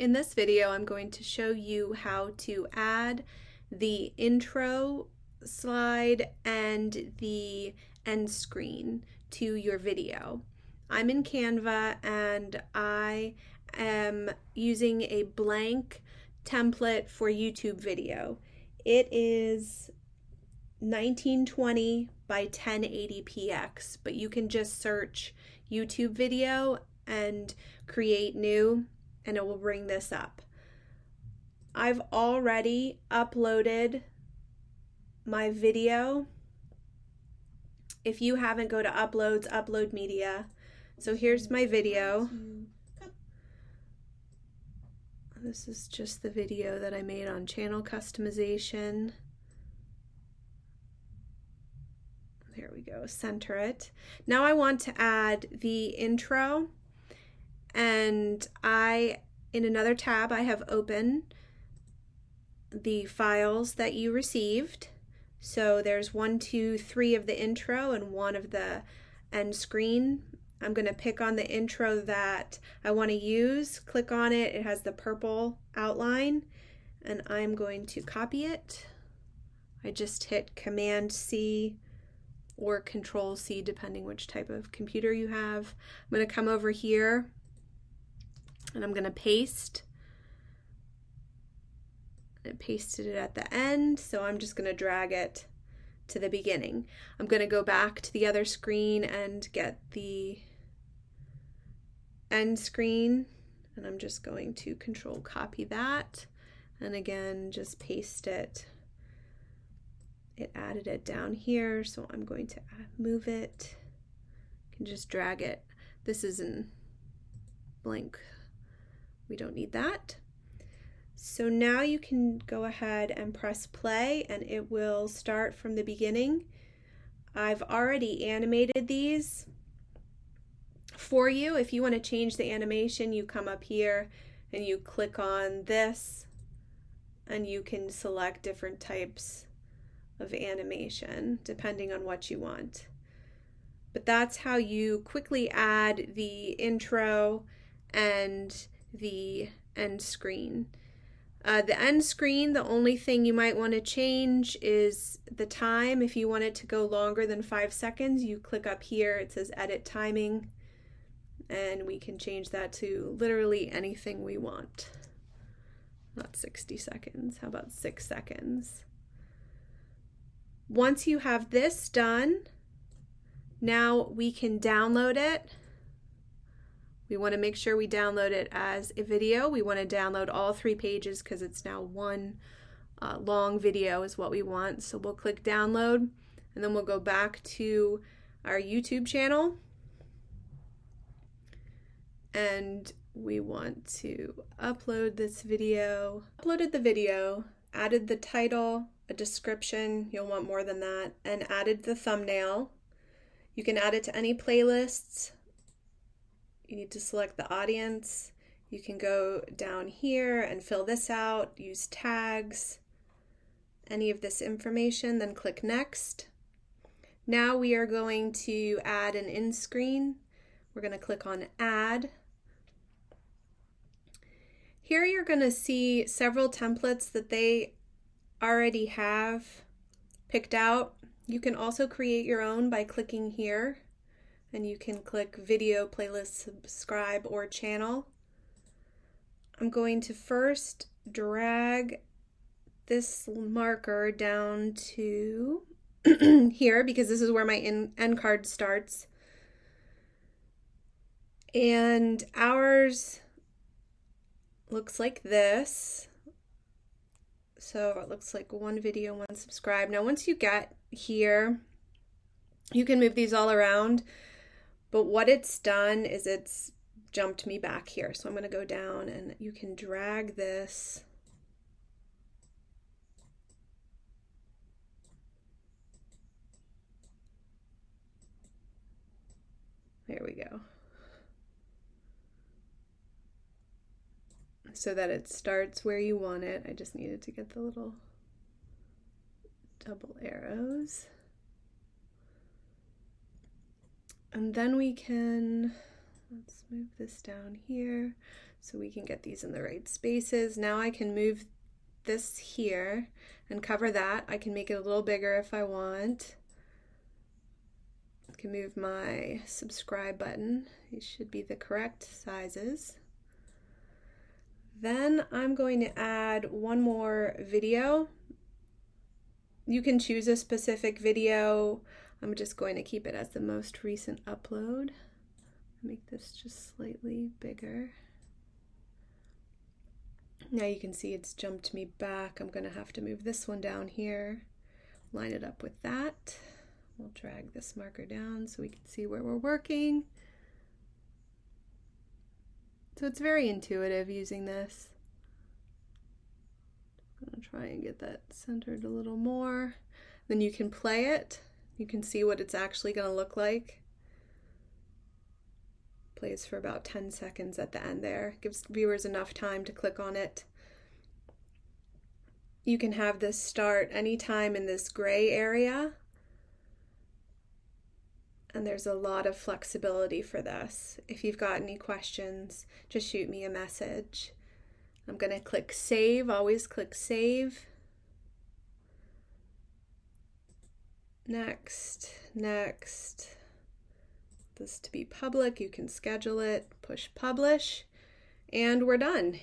In this video, I'm going to show you how to add the intro slide and the end screen to your video. I'm in Canva and I am using a blank template for YouTube video. It is 1920 by 1080px, but you can just search YouTube video and create new and it will bring this up. I've already uploaded my video. If you haven't, go to uploads, upload media. So here's my video. This is just the video that I made on channel customization. There we go, center it. Now I want to add the intro, and in another tab, I have open the files that you received. So there's 1, 2, 3 of the intro and 1 of the end screen. I'm going to pick on the intro that I want to use, click on it, it has the purple outline, and I'm going to copy it. I just hit Command C or Control C depending which type of computer you have. I'm going to come over here and I'm going to paste. I pasted it at the end, so I'm just going to drag it to the beginning. I'm going to go back to the other screen and get the end screen, and I'm just going to Control copy that, and again just paste it. It added it down here, so I'm going to move it. You can just drag it. This is in blank. We don't need that. So now you can go ahead and press play and it will start from the beginning. I've already animated these for you. If you want to change the animation, you come up here and you click on this and you can select different types of animation depending on what you want. But that's how you quickly add the intro and the end screen. The end screen, the only thing you might want to change is the time. If you want it to go longer than 5 seconds, you click up here, it says edit timing, and we can change that to literally anything we want. Not 60 seconds, how about 6 seconds? Once you have this done, now we can download it. We want to make sure we download it as a video. We want to download all 3 pages because it's now one long video is what we want. So we'll click download and then we'll go back to our YouTube channel and we want to upload this video. Uploaded the video, added the title, a description, you'll want more than that, and added the thumbnail. You can add it to any playlists. You need to select the audience. You can go down here and fill this out, use tags, any of this information, then click next. Now we are going to add an end screen. We're going to click on add. Here you're going to see several templates that they already have picked out. You can also create your own by clicking here. And you can click video, playlist, subscribe, or channel. I'm going to first drag this marker down to here because this is where my end card starts. And ours looks like this. So it looks like 1 video, 1 subscribe. Now once you get here, you can move these all around. But what it's done is it's jumped me back here. So I'm going to go down and you can drag this. There we go. So that it starts where you want it. I just needed to get the little double arrows. And then we can, Let's move this down here so we can get these in the right spaces. Now I can move this here and cover that. I can make it a little bigger if I want. I can move my subscribe button. These should be the correct sizes. Then I'm going to add one more video. You can choose a specific video. I'm just going to keep it as the most recent upload. Make this just slightly bigger. Now you can see it's jumped me back. I'm going to have to move this one down here, line it up with that. We'll drag this marker down so we can see where we're working. So it's very intuitive using this. I'm going to try and get that centered a little more. Then you can play it. You can see what it's actually going to look like. Plays for about 10 seconds at the end there. Gives viewers enough time to click on it. You can have this start anytime in this gray area. And there's a lot of flexibility for this. If you've got any questions, just shoot me a message. I'm going to click save, always click save. Next, next. This to be public, you can schedule it, push publish, and we're done.